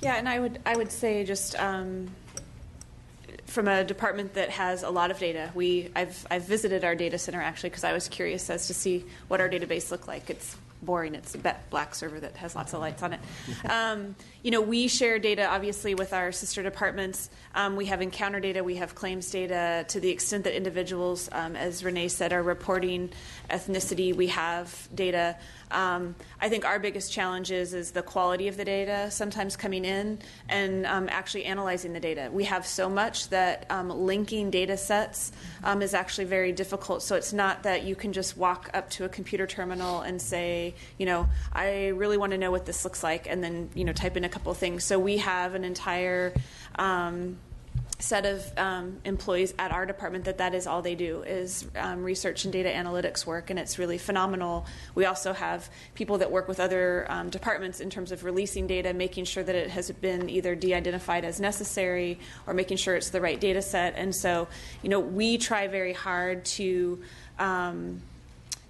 Yeah, and I would say just from a department that has a lot of data, I've visited our data center actually because I was curious as to see what our database looked like. It's boring. It's a black server that has lots of lights on it. We share data obviously with our sister departments. We have encounter data, we have claims data. To the extent that individuals, as Renee said, are reporting ethnicity, we have data. I think our biggest challenge is the quality of the data sometimes coming in and actually analyzing the data. We have so much that linking data sets is actually very difficult. So it's not that you can just walk up to a computer terminal and say, I really want to know what this looks like, and then, type in a couple of things. So we have an entire set of employees at our department that is all they do is research and data analytics work, and it's really phenomenal. We also have people that work with other departments in terms of releasing data, making sure that it has been either de-identified as necessary or making sure it's the right data set. And so, we try very hard to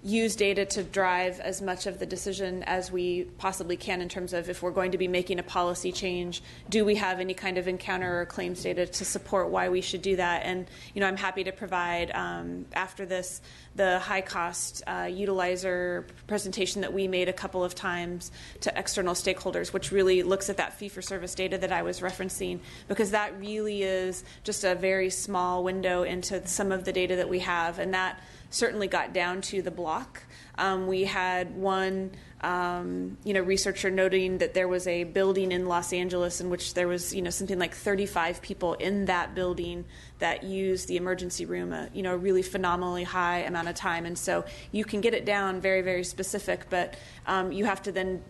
use data to drive as much of the decision as we possibly can in terms of if we're going to be making a policy change, do we have any kind of encounter or claims data to support why we should do that? And, I'm happy to provide, after this, the high-cost utilizer presentation that we made a couple of times to external stakeholders, which really looks at that fee-for-service data that I was referencing, because that really is just a very small window into some of the data that we have, and that certainly got down to the block. We had one researcher noting that there was a building in Los Angeles in which there was something like 35 people in that building that used the emergency room a really phenomenally high amount of time. And so you can get it down very, very specific, but you have to then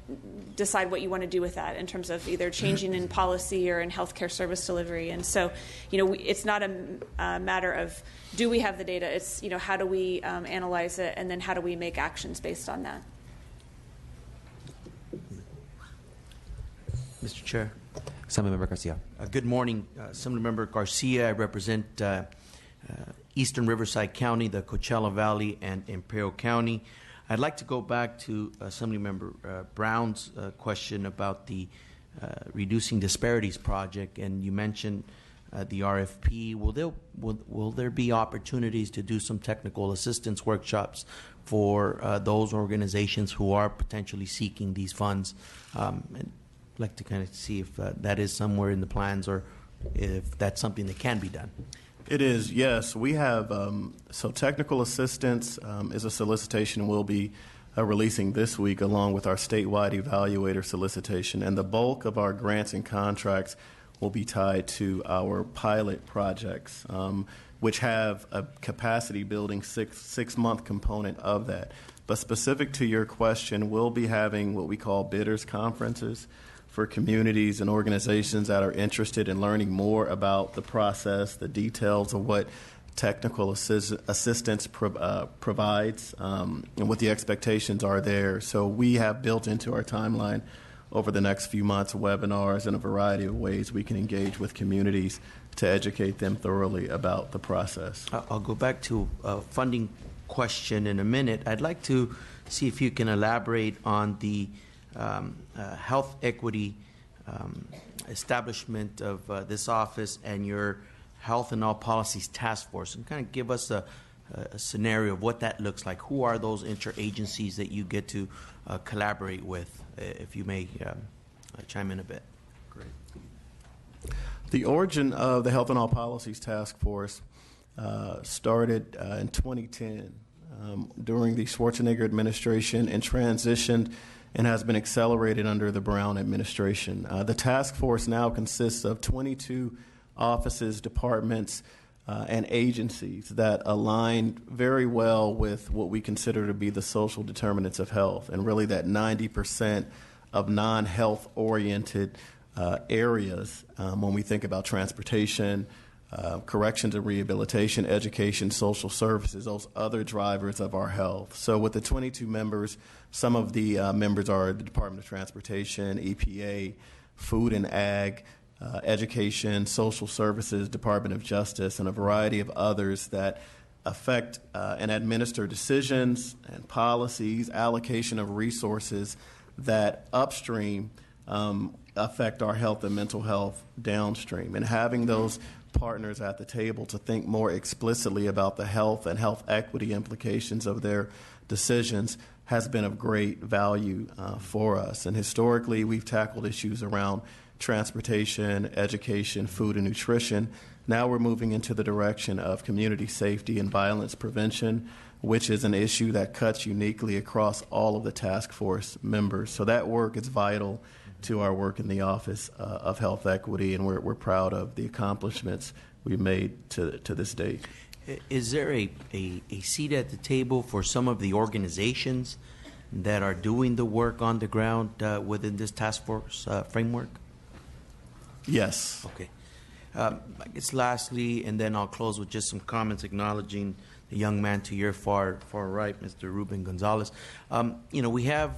decide what you want to do with that in terms of either changing in policy or in healthcare service delivery. And so it's not a matter of do we have the data, it's how do we analyze it, and then how do we make actions based on that. Mr. Chair. Assemblymember Garcia. Good morning, Assemblymember Garcia. I represent Eastern Riverside County, the Coachella Valley, and Imperial County. I'd like to go back to Assemblymember Brown's question about the Reducing Disparities Project, and you mentioned the RFP. Will there be opportunities to do some technical assistance workshops for those organizations who are potentially seeking these funds? And I'd like to kind of see if that is somewhere in the plans or if that's something that can be done. It is, yes. We have, so technical assistance is a solicitation we'll be releasing this week along with our statewide evaluator solicitation. And the bulk of our grants and contracts will be tied to our pilot projects, which have a capacity building six-month component of that. But specific to your question, we'll be having what we call bidders conferences for communities and organizations that are interested in learning more about the process, the details of what technical assistance provides, and what the expectations are there. So we have built into our timeline over the next few months webinars in a variety of ways we can engage with communities to educate them thoroughly about the process. I'll go back to a funding question in a minute. I'd like to see if you can elaborate on the health equity establishment of this office and your Health and All Policies Task Force, and kind of give us a scenario of what that looks like. Who are those interagencies that you get to collaborate with, if you may chime in a bit? Great. The origin of the Health and All Policies Task Force started in 2010 during the Schwarzenegger administration and transitioned and has been accelerated under the Brown administration. The task force now consists of 22 offices, departments, and agencies that align very well with what we consider to be the social determinants of health, and really that 90% of non-health oriented areas when we think about transportation, corrections and rehabilitation, education, social services, those other drivers of our health. So with the 22 members, some of the members are the Department of Transportation, EPA, Food and Ag, Education, Social Services, Department of Justice, and a variety of others that affect and administer decisions and policies, allocation of resources that upstream affect our health and mental health downstream. And having those partners at the table to think more explicitly about the health and health equity implications of their decisions has been of great value for us. And historically, we've tackled issues around transportation, education, food, and nutrition. Now we're moving into the direction of community safety and violence prevention, which is an issue that cuts uniquely across all of the task force members. So that work is vital to our work in the Office of Health Equity, and we're proud of the accomplishments we've made to this date. Is there a seat at the table for some of the organizations that are doing the work on the ground within this task force framework? Yes. Okay. I guess lastly, and then I'll close with just some comments acknowledging the young man to your far right, Mr. Ruben Gonzalez. We have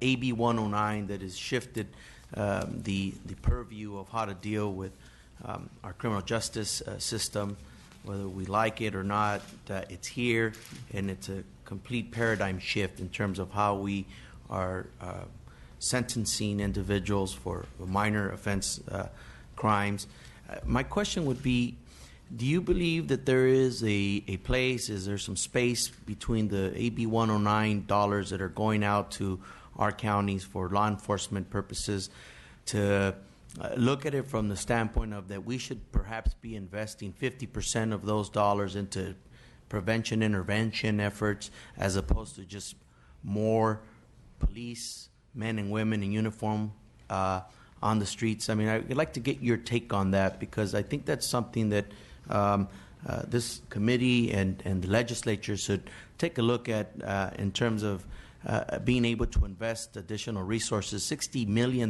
AB 109 that has shifted the purview of how to deal with our criminal justice system. Whether we like it or not, it's here, and it's a complete paradigm shift in terms of how we are sentencing individuals for minor offense crimes. My question would be, do you believe that there is a place, is there some space between the AB 109 dollars that are going out to our counties for law enforcement purposes to look at it from the standpoint of that we should perhaps be investing 50% of those dollars into prevention intervention efforts as opposed to just more police, men and women in uniform on the streets? I mean, I'd like to get your take on that, because I think that's something that this committee and the legislature should take a look at in terms of being able to invest additional resources. $60 million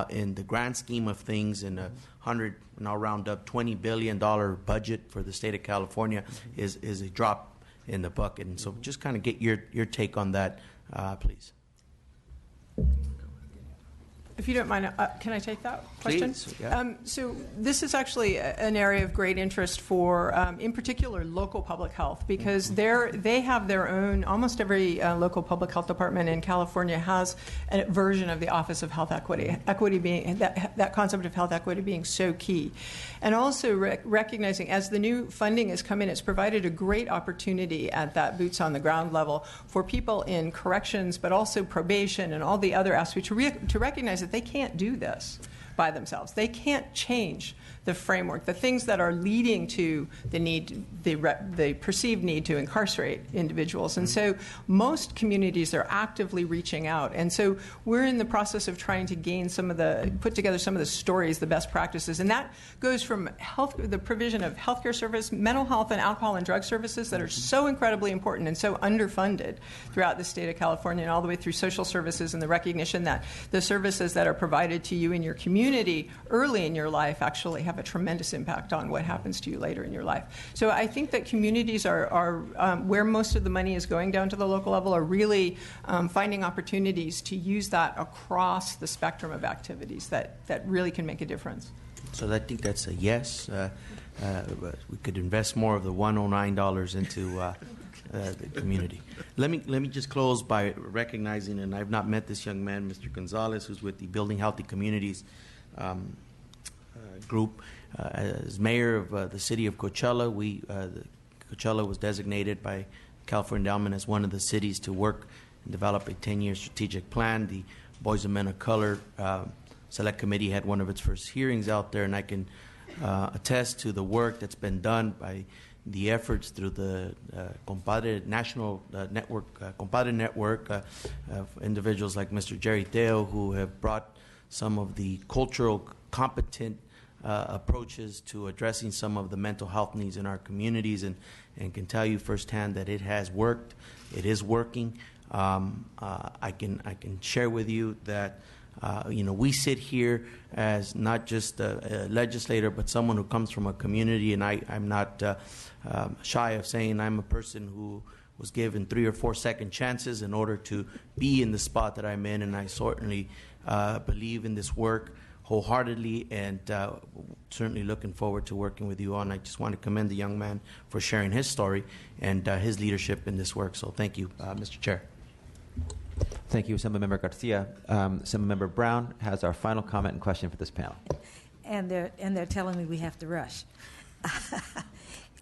in the grand scheme of things in a and I'll round up $20 billion budget for the state of California is a drop in the bucket. And so just kind of get your take on that, please. If you don't mind, can I take that question? Please, yeah. So this is actually an area of great interest for, in particular, local public health, because they have their own, almost every local public health department in California has a version of the Office of Health Equity, equity being, that concept of health equity being so key. And also recognizing as the new funding has come in, it's provided a great opportunity at that boots on the ground level for people in corrections, but also probation and all the other aspects to recognize that they can't do this by themselves. They can't change the framework, the things that are leading to the need, the perceived need to incarcerate individuals. And so most communities are actively reaching out. And so we're in the process of trying to put together some of the stories, the best practices. And that goes from the provision of healthcare service, mental health and alcohol and drug services that are so incredibly important and so underfunded throughout the state of California, and all the way through social services and the recognition that the services that are provided to you in your community early in your life actually have a tremendous impact on what happens to you later in your life. So I think that communities are where most of the money is going down to the local level, are really finding opportunities to use that across the spectrum of activities that really can make a difference. So I think that's a yes. We could invest more of the $109 into the community. Let me just close by recognizing, and I've not met this young man, Mr. Gonzalez, who's with the Building Healthy Communities group. As mayor of the city of Coachella, Coachella was designated by California Endowment as one of the cities to work and develop a 10-year strategic plan. The Boys and Men of Color Select Committee had one of its first hearings out there, and I can attest to the work that's been done by the efforts through the National Network, Compadre Network, of individuals like Mr. Jerry Teo, who have brought some of the cultural competent approaches to addressing some of the mental health needs in our communities, and can tell you firsthand that it has worked. It is working. I can share with you that we sit here as not just a legislator, but someone who comes from a community, and I'm not shy of saying I'm a person who was given 3 or 4 second chances in order to be in the spot that I'm in, and I certainly believe in this work wholeheartedly, and certainly looking forward to working with you on. I just want to commend the young man for sharing his story and his leadership in this work. So thank you, Mr. Chair. Thank you, Assemblymember Garcia. Assemblymember Brown has our final comment and question for this panel. And they're telling me we have to rush.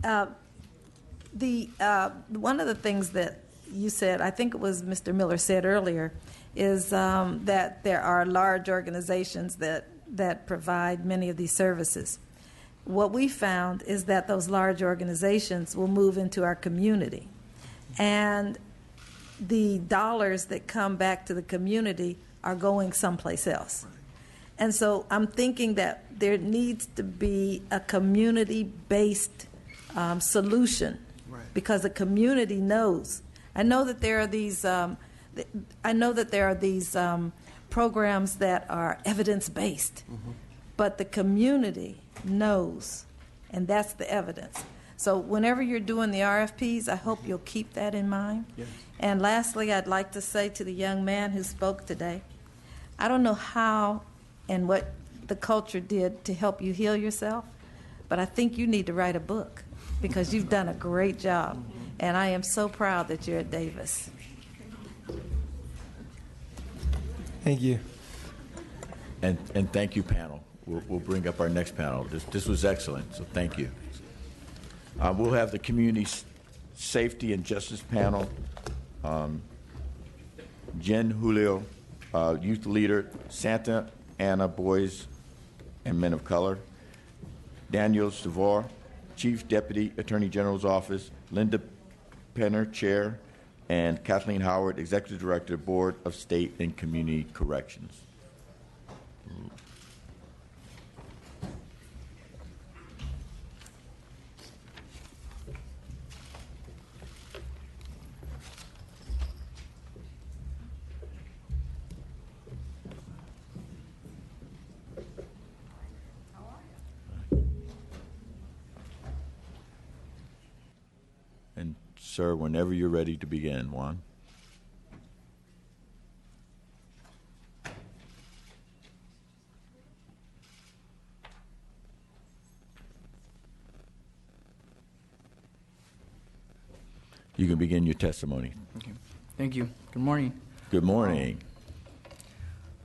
One of the things that you said, I think it was Mr. Miller said earlier, is that there are large organizations that provide many of these services. What we found is that those large organizations will move into our community, and the dollars that come back to the community are going someplace else. And so I'm thinking that there needs to be a community-based solution, because the community knows. I know that there are these. Programs that are evidence-based, but the community knows, and that's the evidence. So whenever you're doing the RFPs, I hope you'll keep that in mind. Yes. And lastly, I'd like to say to the young man who spoke today, I don't know how and what the culture did to help you heal yourself, but I think you need to write a book, because you've done a great job, and I am so proud that you're at Davis. Thank you. And thank you, panel. We'll bring up our next panel. This was excellent, so thank you. We'll have the Community Safety and Justice panel. Jen Julio, Youth Leader, Santa Ana Boys and Men of Color. Daniel Savor, Chief Deputy Attorney General's Office. Linda Penner, Chair. And Kathleen Howard, Executive Director, Board of State and Community Corrections. And sir, whenever you're ready to begin, Juan. You can begin your testimony. Okay. Thank you. Good morning. Good morning.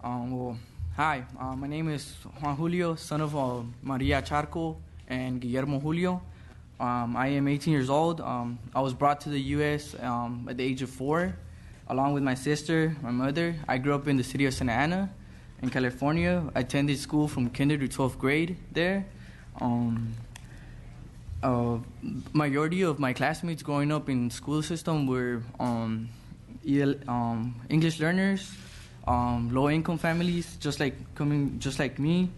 Hi. My name is Juan Julio, son of Maria Charco and Guillermo Julio. I am 18 years old. I was brought to the U.S. At the age of 4, along with my sister, my mother. I grew up in the city of Santa Ana in California. I attended school from kinder to 12th grade there. Majority of my classmates growing up in school system were English learners, low-income families, just like me.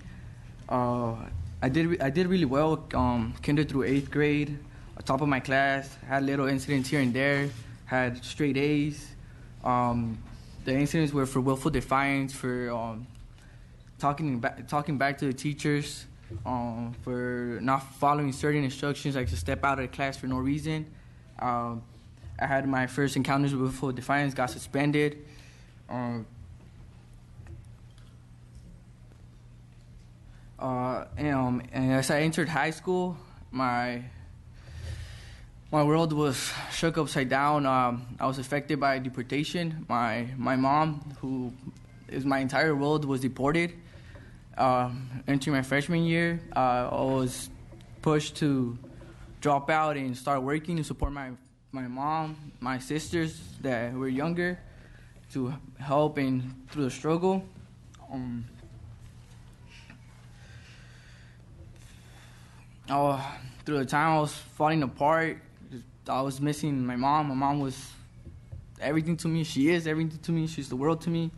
I did really well, kinder through 8th grade, top of my class. Had little incidents here and there. Had straight A's. The incidents were for willful defiance, for talking back to the teachers, for not following certain instructions, like to step out of the class for no reason. I had my first encounters with willful defiance, got suspended. And as I entered high school, my world was shook upside down. I was affected by deportation. My mom, who is my entire world, was deported. Entering my freshman year, I was pushed to drop out and start working to support my mom, my sisters that were younger, to help and through the struggle. Through the time I was falling apart, I was missing my mom. My mom was everything to me. She is everything to me. She's the world to me.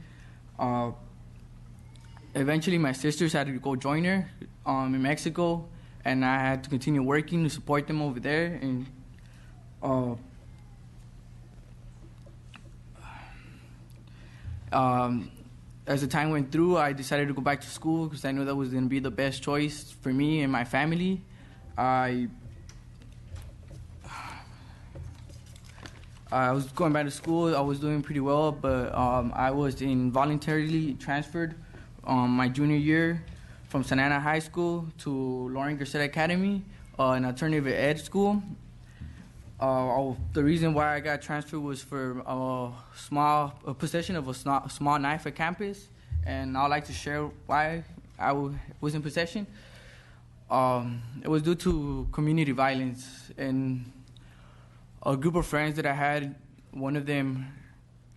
Eventually, my sisters had to go join her in Mexico, and I had to continue working to support them over there. And as the time went through, I decided to go back to school because I knew that was going to be the best choice for me and my family. I was going back to school. I was doing pretty well, but I was involuntarily transferred my junior year from Santa Ana High School to Lauren Garcetta Academy, an alternative ed school. The reason why I got transferred was for a possession of a small knife at campus, and I'd like to share why I was in possession. It was due to community violence, and a group of friends that I had, one of them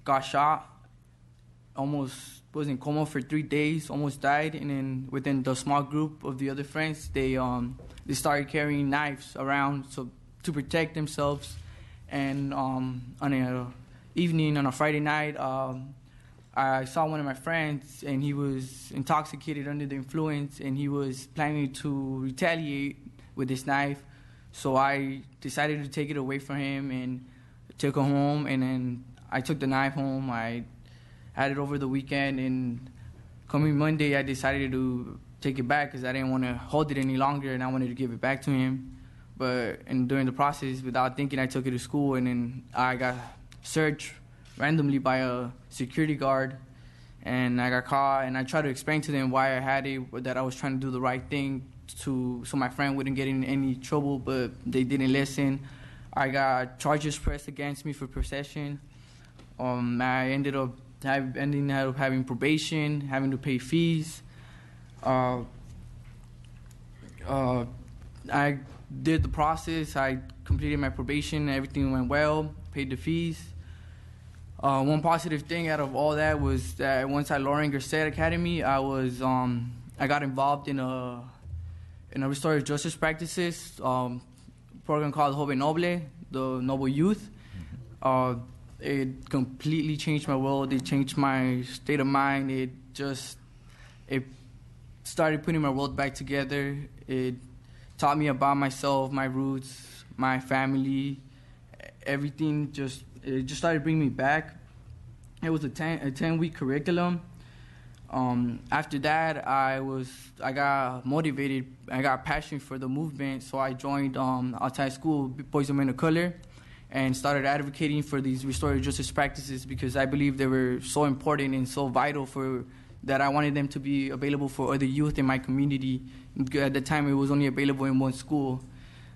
got shot, almost was in coma for 3 days, almost died, and then within the small group of the other friends, they started carrying knives around to protect themselves. And on an evening, on a Friday night, I saw one of my friends, and he was intoxicated under the influence, and he was planning to retaliate with this knife. So I decided to take it away from him and took it home, and then I took the knife home. I had it over the weekend, and coming Monday, I decided to take it back because I didn't want to hold it any longer, and I wanted to give it back to him. And during the process, without thinking, I took it to school, and then I got searched randomly by a security guard, and I got caught. And I tried to explain to them why I had it, that I was trying to do the right thing so my friend wouldn't get in any trouble, but they didn't listen. I got charges pressed against me for possession. I ended up having probation, having to pay fees. I did the process. I completed my probation. Everything went well. Paid the fees. One positive thing out of all that was that once at Lauren Garcet Academy, I got involved in a restorative justice practices program called Joven Noble, the Noble Youth. It completely changed my world. It changed my state of mind. It started putting my world back together. It taught me about myself, my roots, my family, everything. It just started bringing me back. It was a 10-week curriculum. After that, I got motivated. I got passion for the movement, so I joined outside school, Boys and Men of Color, and started advocating for these restorative justice practices because I believe they were so important and so vital that I wanted them to be available for other youth in my community. At the time, it was only available in one school.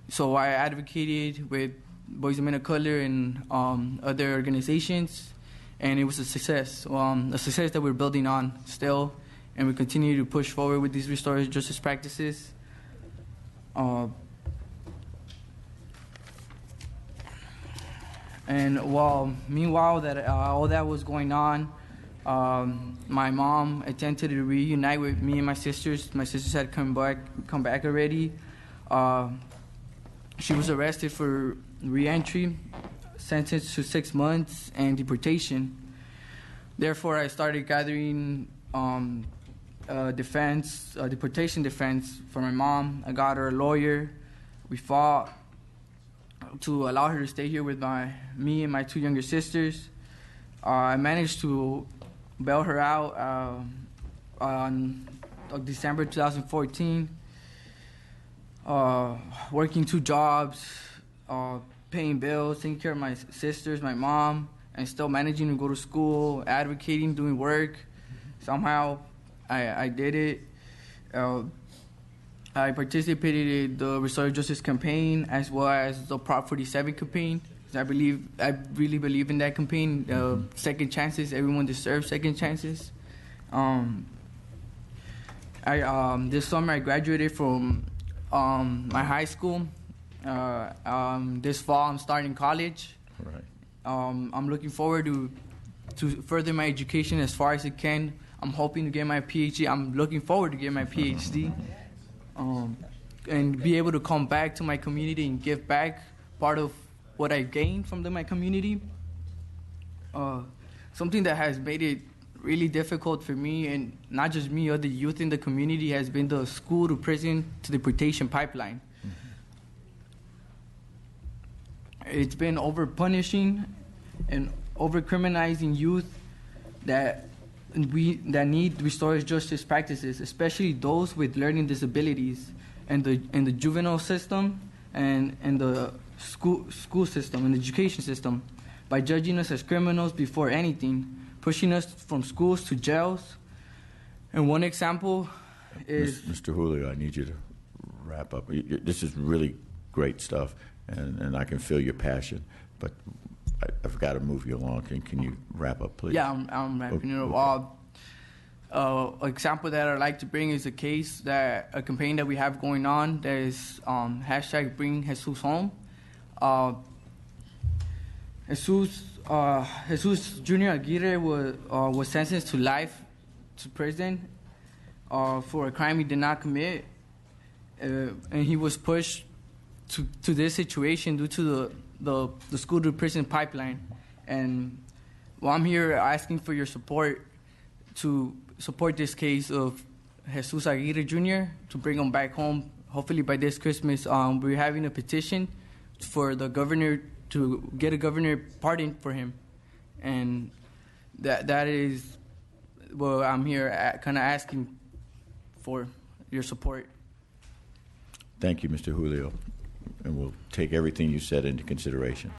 So I advocated with Boys and Men of Color and other organizations, and it was a success that we're building on still, and we continue to push forward with these restorative justice practices. And meanwhile that all that was going on, my mom attempted to reunite with me and my sisters. My sisters had come back already. She was arrested for re-entry, sentenced to 6 months, and deportation. Therefore, I started gathering deportation defense for my mom. I got her a lawyer. We fought to allow her to stay here with me and my 2 younger sisters. I managed to bail her out on December 2014, working 2 jobs, paying bills, taking care of my sisters, my mom, and still managing to go to school, advocating, doing work. Somehow, I did it. I participated in the Restorative Justice campaign as well as the Prop 47 campaign. I really believe in that campaign. Second chances, everyone deserves second chances. This summer I graduated from my high school. This fall I'm starting college. Right. I'm looking forward to further my education as far as I can. I'm hoping to get my PhD. I'm looking forward to getting my PhD. And be able to come back to my community and give back part of what I gained from my community. Something that has made it really difficult for me, and not just me, other youth in the community, has been the school to prison to deportation pipeline. Mm-hmm. It's been over-punishing and over-criminalizing youth that need restorative justice practices, especially those with learning disabilities, and the juvenile system and the school system and the education system, by judging us as criminals before anything, pushing us from schools to jails. And one example is... Mr. Julio, I need you to wrap up. This is really great stuff, and I can feel your passion. But I've got to move you along. Can you wrap up, please? Yeah, I'm wrapping it up. Example that I'd like to bring is a case that a campaign that we have going on that is hashtag Bring Jesus Home. Jesus Junior Aguirre was sentenced to life to prison for a crime he did not commit, and he was pushed to this situation due to the school to prison pipeline. And well, I'm here asking for your support to support this case of Jesus Aguirre Jr. to bring him back home. Hopefully by this Christmas, we're having a petition for the governor to get a governor pardon for him, and that is what I'm here kind of asking for your support. Thank you, Mr. Julio, and we'll take everything you said into consideration.